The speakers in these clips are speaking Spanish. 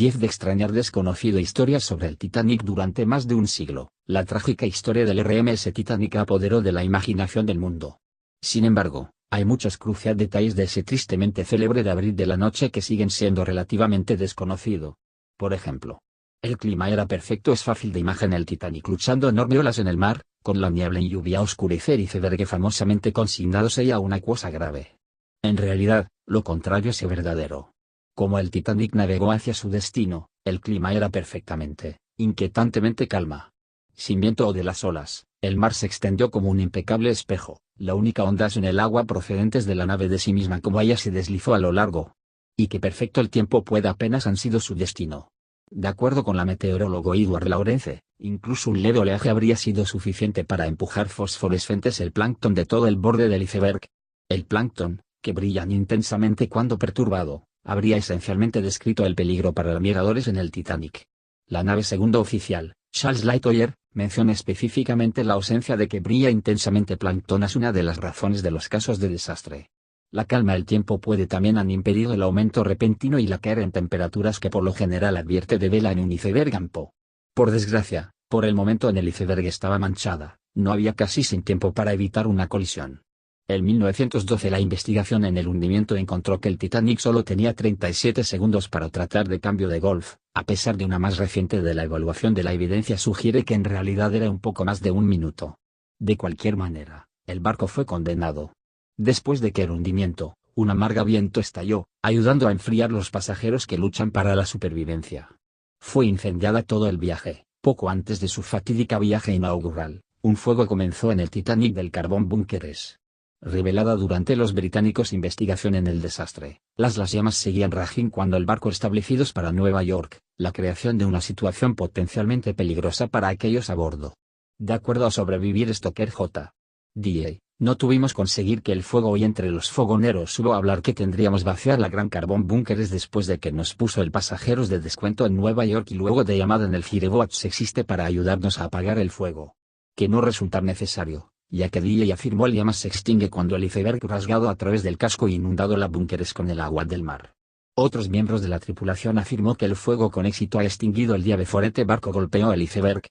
10 de extrañar desconocido. Historias sobre el Titanic. Durante más de un siglo, la trágica historia del RMS Titanic apoderó de la imaginación del mundo. Sin embargo, hay muchos cruciales detalles de ese tristemente célebre de abril de la noche que siguen siendo relativamente desconocido. Por ejemplo, el clima era perfecto. Es fácil de imaginar el Titanic luchando enormes olas en el mar, con la niebla y lluvia a oscurecer y iceberg famosamente consignándose a una cosa grave. En realidad, lo contrario es verdadero. Como el Titanic navegó hacia su destino, el clima era perfectamente, inquietantemente calma. Sin viento o de las olas, el mar se extendió como un impecable espejo, la única ondas en el agua procedentes de la nave de sí misma como ella se deslizó a lo largo. Y qué perfecto el tiempo puede apenas han sido su destino. De acuerdo con la meteorólogo Edward Lawrence, incluso un leve oleaje habría sido suficiente para empujar fosforescentes el plancton de todo el borde del iceberg. El plancton, que brillan intensamente cuando perturbado, habría esencialmente descrito el peligro para los navegadores en el Titanic. La nave segundo oficial, Charles Lightoller, menciona específicamente la ausencia de que brilla intensamente plancton es una de las razones de los casos de desastre. La calma del tiempo puede también han impedido el aumento repentino y la caída en temperaturas que por lo general advierte de vela en un iceberg ampo. Por desgracia, por el momento en el iceberg estaba manchada, no había casi sin tiempo para evitar una colisión. En 1912 la investigación en el hundimiento encontró que el Titanic solo tenía 37 segundos para tratar de cambio de golf, a pesar de una más reciente de la evaluación de la evidencia sugiere que en realidad era un poco más de un minuto. De cualquier manera, el barco fue condenado. Después de que el hundimiento, un amargo viento estalló, ayudando a enfriar los pasajeros que luchan para la supervivencia. Fue incendiada todo el viaje. Poco antes de su fatídica viaje inaugural, un fuego comenzó en el Titanic del carbón búnkeres. Revelada durante los británicos investigación en el desastre, las llamas seguían raging cuando el barco establecidos para Nueva York, la creación de una situación potencialmente peligrosa para aquellos a bordo. De acuerdo a Sobrevivir Stoker J. D.A., no tuvimos conseguir que el fuego y entre los fogoneros hubo hablar que tendríamos vaciar la gran carbón búnkeres después de que nos puso el pasajeros de descuento en Nueva York y luego de llamada en el Fireboats existe para ayudarnos a apagar el fuego. Que no resulta necesario, ya que D.A. afirmó el llama se extingue cuando el iceberg rasgado a través del casco y inundado la búnkeres con el agua del mar. Otros miembros de la tripulación afirmó que el fuego con éxito ha extinguido el día before este barco golpeó el iceberg.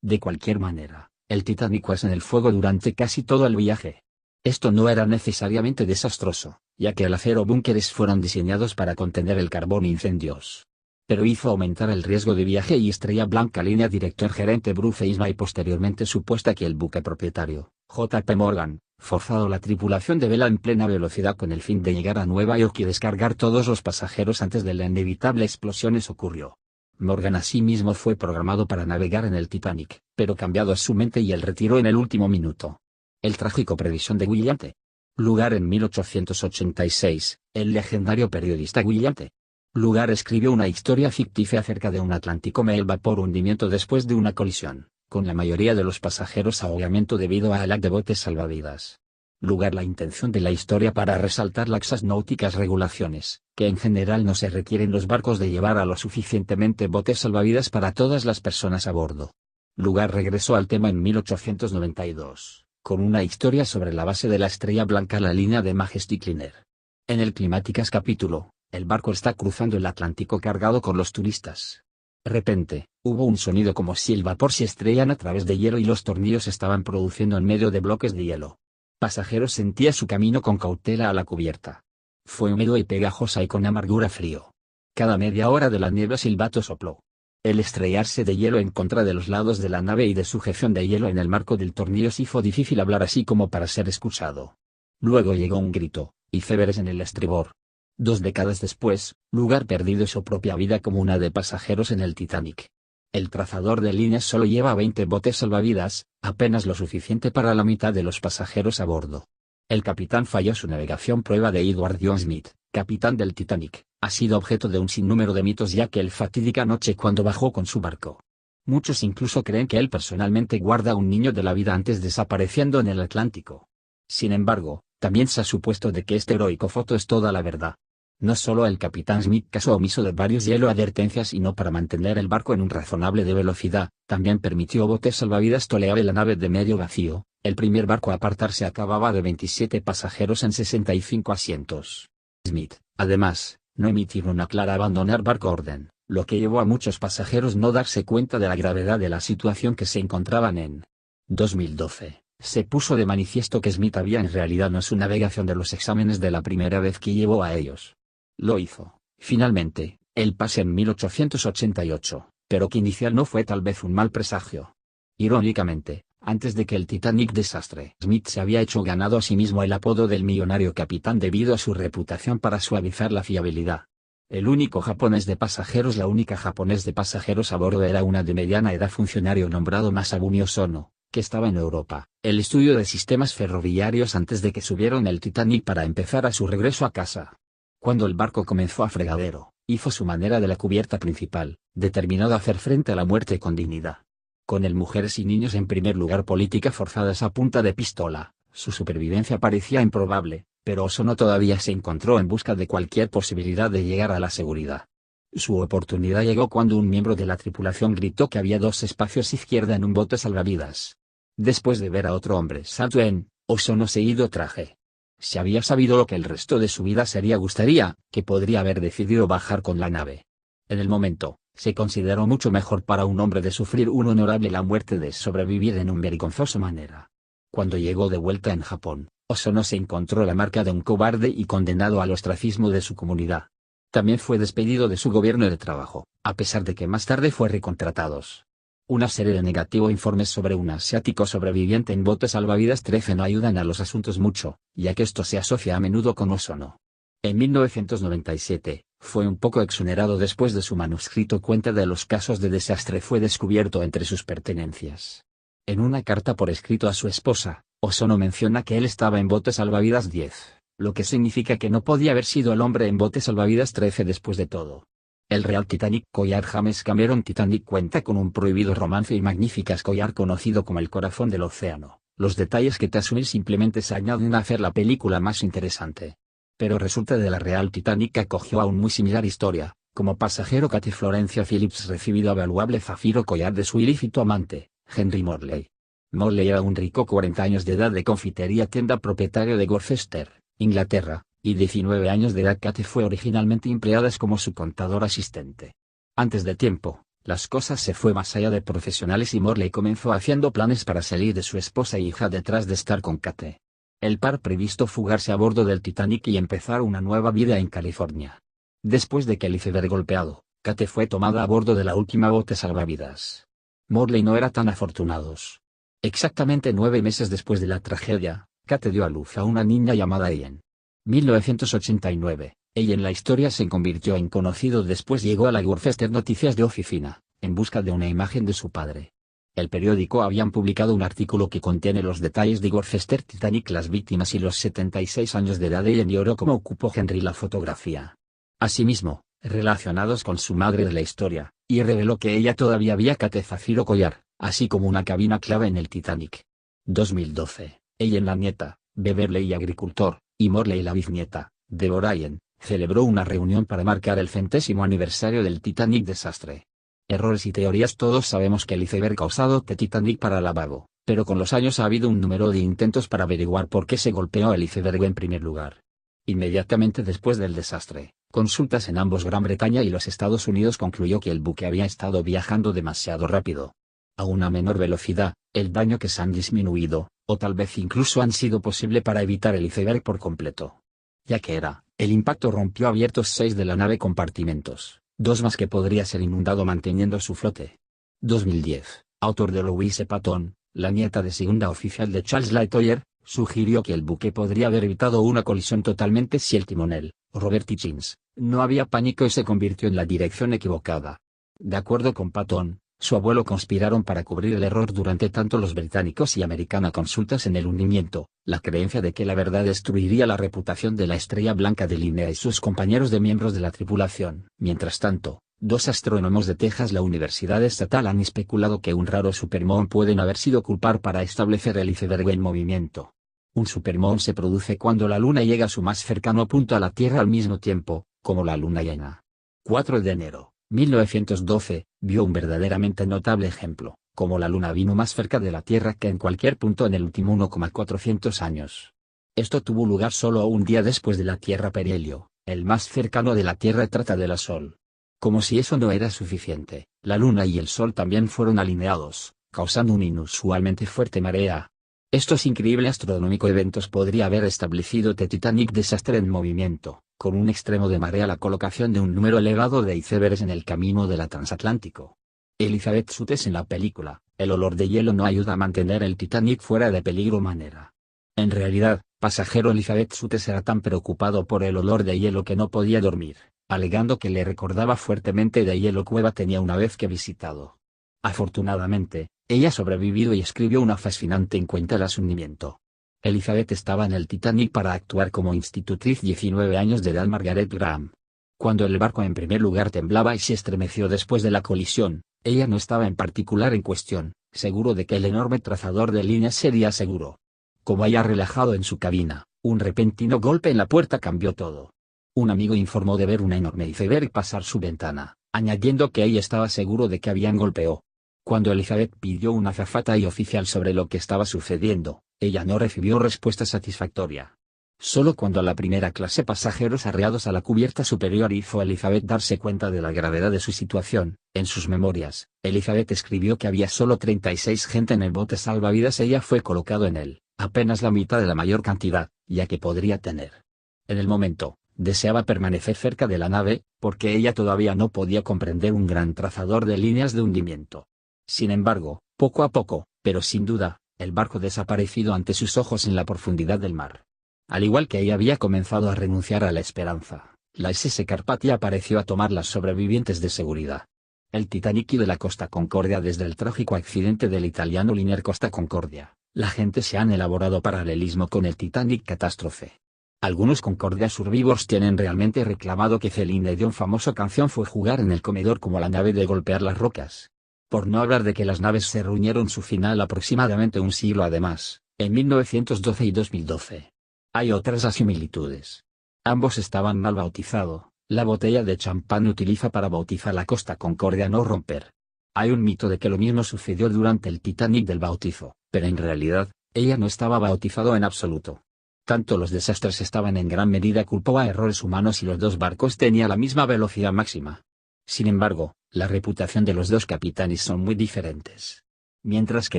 De cualquier manera, el Titanic fue en el fuego durante casi todo el viaje. Esto no era necesariamente desastroso, ya que el acero búnkeres fueron diseñados para contener el carbón e incendios. Pero hizo aumentar el riesgo de viaje y Estrella Blanca Línea director gerente Bruce Ismay y posteriormente supuesta que el buque propietario, J.P. Morgan, forzado la tripulación de vela en plena velocidad con el fin de llegar a Nueva York y descargar todos los pasajeros antes de la inevitable explosión ocurrió. Morgan asimismo fue programado para navegar en el Titanic, pero cambiado a su mente y el retiró en el último minuto. El trágico previsión de William T. Lugar en 1886, el legendario periodista William T. Lugar escribió una historia ficticia acerca de un Atlántico mail vapor hundimiento después de una colisión, con la mayoría de los pasajeros ahogamiento debido a lack de botes salvavidas. Lugar la intención de la historia para resaltar laxas náuticas regulaciones, que en general no se requieren los barcos de llevar a lo suficientemente botes salvavidas para todas las personas a bordo. Lugar regresó al tema en 1892, con una historia sobre la base de la Estrella Blanca la línea de Majestic Liner. En el Climáticas capítulo, el barco está cruzando el Atlántico cargado con los turistas. De repente, hubo un sonido como si el vapor se estrellan a través de hielo y los tornillos estaban produciendo en medio de bloques de hielo. Pasajeros sentía su camino con cautela a la cubierta. Fue húmedo y pegajosa y con amargura frío. Cada media hora de la niebla silbato sopló. El estrellarse de hielo en contra de los lados de la nave y de sujeción de hielo en el marco del tornillo hizo difícil hablar así como para ser escuchado. Luego llegó un grito, icebergs en el estribor. 2 décadas después, Lugar perdido su propia vida como una de pasajeros en el Titanic. El trazador de líneas solo lleva 20 botes salvavidas, apenas lo suficiente para la mitad de los pasajeros a bordo. El capitán falló su navegación. Prueba de Edward John Smith, capitán del Titanic, ha sido objeto de un sinnúmero de mitos ya que el fatídica noche cuando bajó con su barco. Muchos incluso creen que él personalmente guarda un niño de la vida antes desapareciendo en el Atlántico. Sin embargo, también se ha supuesto de que este heroico foto es toda la verdad. No solo el capitán Smith caso omiso de varios hielo advertencias y no para mantener el barco en un razonable de velocidad, también permitió botes salvavidas tolear la nave de medio vacío. El primer barco a apartarse acababa de 27 pasajeros en 65 asientos. Smith, además, no emitir una clara abandonar barco orden, lo que llevó a muchos pasajeros no darse cuenta de la gravedad de la situación que se encontraban en. 2012, se puso de manifiesto que Smith había en realidad no su navegación de los exámenes de la primera vez que llevó a ellos. Lo hizo, finalmente, el pase en 1888, pero que inicial no fue tal vez un mal presagio. Irónicamente, antes de que el Titanic desastre, Smith se había hecho ganado a sí mismo el apodo del millonario capitán debido a su reputación para suavizar la fiabilidad. El único japonés de pasajeros La única japonés de pasajeros a bordo era una de mediana edad funcionario nombrado Masabumi Osono, que estaba en Europa, el estudio de sistemas ferroviarios antes de que subieron el Titanic para empezar a su regreso a casa. Cuando el barco comenzó a fregadero, hizo su manera de la cubierta principal, determinado a hacer frente a la muerte con dignidad. Con el mujeres y niños en primer lugar política forzadas a punta de pistola, su supervivencia parecía improbable, pero Osono todavía se encontró en busca de cualquier posibilidad de llegar a la seguridad. Su oportunidad llegó cuando un miembro de la tripulación gritó que había 2 espacios izquierda en un bote salvavidas. Después de ver a otro hombre salto en, Osono seguido traje. Si había sabido lo que el resto de su vida sería gustaría, que podría haber decidido bajar con la nave. En el momento, se consideró mucho mejor para un hombre de sufrir un honorable la muerte de sobrevivir en un vergonzoso manera. Cuando llegó de vuelta en Japón, Osono se encontró la marca de un cobarde y condenado al ostracismo de su comunidad. También fue despedido de su gobierno de trabajo, a pesar de que más tarde fue recontratados. Una serie de negativos informes sobre un asiático sobreviviente en bote salvavidas 13 no ayudan a los asuntos mucho, ya que esto se asocia a menudo con Osono. En 1997, fue un poco exonerado después de su manuscrito cuenta de los casos de desastre fue descubierto entre sus pertenencias. En una carta por escrito a su esposa, Osono menciona que él estaba en bote salvavidas 10, lo que significa que no podía haber sido el hombre en bote salvavidas 13 después de todo. El Real Titanic Collar James Cameron Titanic cuenta con un prohibido romance y magníficas collar conocido como el corazón del océano. Los detalles que te asumir simplemente se añaden a hacer la película más interesante. Pero resulta de la Real Titanic acogió a un muy similar historia, como pasajero Kate Florencia Phillips recibido valuable zafiro collar de su ilícito amante, Henry Morley. Morley era un rico 40 años de edad de confitería tienda propietario de Worcester, Inglaterra, y 19 años de edad. Kate fue originalmente empleada como su contador asistente. Antes de tiempo, las cosas se fue más allá de profesionales y Morley comenzó haciendo planes para salir de su esposa e hija detrás de estar con Kate. El par previsto fugarse a bordo del Titanic y empezar una nueva vida en California. Después de que el iceberg golpeado, Kate fue tomada a bordo de la última bote salvavidas. Morley no era tan afortunados. Exactamente 9 meses después de la tragedia, Kate dio a luz a una niña llamada Ellen. 1989, ella en la historia se convirtió en conocido después llegó a la Worcester Noticias de oficina, en busca de una imagen de su padre. El periódico habían publicado un artículo que contiene los detalles de Worcester Titanic, las víctimas y los 76 años de edad de Ellen y oro cómo ocupó Henry la fotografía. Asimismo, relacionados con su madre de la historia, y reveló que ella todavía había Kate zafiro collar, así como una cabina clave en el Titanic. 2012, Ellen la nieta, Beverly agricultor, y Morley la bisnieta, Deborah Ellen, celebró una reunión para marcar el 50º aniversario del Titanic desastre. Errores y teorías. Todos sabemos que el iceberg causado de Titanic para lavado, pero con los años ha habido un número de intentos para averiguar por qué se golpeó el iceberg en primer lugar. Inmediatamente después del desastre, consultas en ambos Gran Bretaña y los Estados Unidos concluyó que el buque había estado viajando demasiado rápido. A una menor velocidad, el daño que se han disminuido, o tal vez incluso han sido posible para evitar el iceberg por completo. Ya que el impacto rompió abiertos 6 de la nave compartimentos, 2 más que podría ser inundado manteniendo su flote. 2010, autor de Louise Patton, la nieta de segunda oficial de Charles Lightoller, sugirió que el buque podría haber evitado una colisión totalmente si el timonel, Robert Hitchins, no había pánico y se convirtió en la dirección equivocada. De acuerdo con Patton, su abuelo conspiraron para cubrir el error durante tanto los británicos y americana consultas en el hundimiento, la creencia de que la verdad destruiría la reputación de la Estrella Blanca de Línea y sus compañeros de miembros de la tripulación. Mientras tanto, 2 astrónomos de Texas, la Universidad Estatal, han especulado que un raro supermoon puede no haber sido culpable para establecer el iceberg en movimiento. Un supermoon se produce cuando la Luna llega a su más cercano punto a la Tierra al mismo tiempo, como la Luna llena. 4 de enero. 1912, vio un verdaderamente notable ejemplo, como la Luna vino más cerca de la Tierra que en cualquier punto en el último 1,400 años. Esto tuvo lugar solo un día después de la Tierra perihelio, el más cercano de la Tierra trata de la Sol. Como si eso no era suficiente, la luna y el sol también fueron alineados, causando una inusualmente fuerte marea. Estos increíbles astronómicos eventos podría haber establecido The Titanic desastre en movimiento, con un extremo de marea la colocación de un número elevado de icebergs en el camino del transatlántico. Elizabeth Shutes en la película, el olor de hielo no ayuda a mantener el Titanic fuera de peligro manera. En realidad, pasajero Elizabeth Shutes era tan preocupado por el olor de hielo que no podía dormir, alegando que le recordaba fuertemente de hielo cueva tenía una vez que visitado. Afortunadamente, ella sobrevivió y escribió una fascinante encuesta del hundimiento. Elizabeth estaba en el Titanic para actuar como institutriz 19 años de edad Margaret Graham. Cuando el barco en primer lugar temblaba y se estremeció después de la colisión, ella no estaba en particular en cuestión, seguro de que el enorme trazador de líneas sería seguro. Como haya relajado en su cabina, un repentino golpe en la puerta cambió todo. Un amigo informó de ver una enorme iceberg pasar su ventana, añadiendo que ella estaba seguro de que habían golpeado. Cuando Elizabeth pidió una azafata y oficial sobre lo que estaba sucediendo, ella no recibió respuesta satisfactoria. Solo cuando la primera clase pasajeros arreados a la cubierta superior hizo a Elizabeth darse cuenta de la gravedad de su situación, en sus memorias, Elizabeth escribió que había solo 36 gente en el bote salvavidas. Ella fue colocado en él, apenas la mitad de la mayor cantidad, ya que podría tener. En el momento, deseaba permanecer cerca de la nave, porque ella todavía no podía comprender un gran trazador de líneas de hundimiento. Sin embargo, poco a poco, pero sin duda, el barco desaparecido ante sus ojos en la profundidad del mar. Al igual que ella había comenzado a renunciar a la esperanza, la SS Carpathia apareció a tomar las sobrevivientes de seguridad. El Titanic y de la Costa Concordia. Desde el trágico accidente del italiano liner Costa Concordia, la gente se han elaborado paralelismo con el Titanic catástrofe. Algunos Concordia Survivors tienen realmente reclamado que Celine Dion famosa canción fue jugar en el comedor como la nave de golpear las rocas. Por no hablar de que las naves se reunieron su final aproximadamente un siglo además, en 1912 y 2012. Hay otras similitudes. Ambos estaban mal bautizados. La botella de champán utiliza para bautizar la Costa Concordia no romper. Hay un mito de que lo mismo sucedió durante el Titanic del bautizo, pero en realidad, ella no estaba bautizado en absoluto. Tanto los desastres estaban en gran medida culpado a errores humanos y los dos barcos tenían la misma velocidad máxima. Sin embargo, la reputación de los dos capitanes son muy diferentes. Mientras que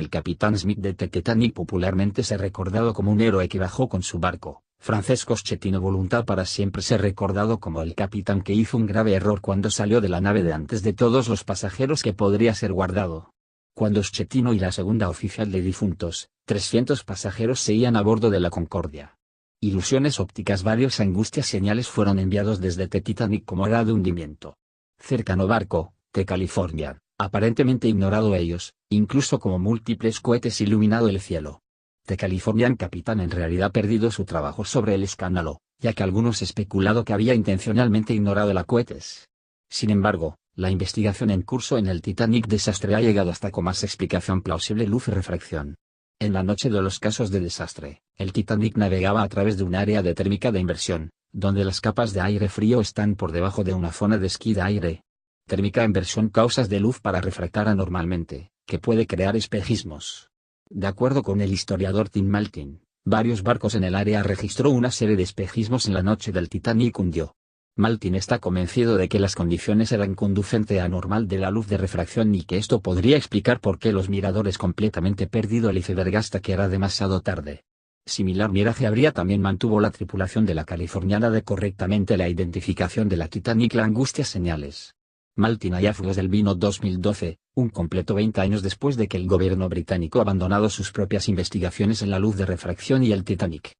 el capitán Smith de The Titanic popularmente se ha recordado como un héroe que bajó con su barco, Francesco Schettino voluntad para siempre ser recordado como el capitán que hizo un grave error cuando salió de la nave de antes de todos los pasajeros que podría ser guardado. Cuando Schettino y la segunda oficial de difuntos, 300 pasajeros seguían a bordo de la Concordia. Ilusiones ópticas. Varios angustias señales fueron enviados desde The Titanic como era de hundimiento. Cercano barco, The California, aparentemente ignorado ellos, incluso como múltiples cohetes iluminado el cielo. The Californian capitán en realidad perdido su trabajo sobre el escándalo, ya que algunos especulado que había intencionalmente ignorado el cohetes. Sin embargo, la investigación en curso en el Titanic desastre ha llegado hasta con más explicación plausible: luz y refracción. En la noche de los casos de desastre, el Titanic navegaba a través de un área de térmica de inversión, donde las capas de aire frío están por debajo de una zona de esquí de aire. Térmica inversión: causas de luz para refractar anormalmente, que puede crear espejismos. De acuerdo con el historiador Tim Maltin, varios barcos en el área registró una serie de espejismos en la noche del Titanic hundió. Maltin está convencido de que las condiciones eran conducente a normal de la luz de refracción y que esto podría explicar por qué los miradores completamente perdido el iceberg hasta que era demasiado tarde. Similar miraje habría también mantuvo la tripulación de la californiana de correctamente la identificación de la Titanic. La angustia señales. Maltin hallazgos del vino 2012, un completo 20 años después de que el gobierno británico abandonado sus propias investigaciones en la luz de refracción y el Titanic.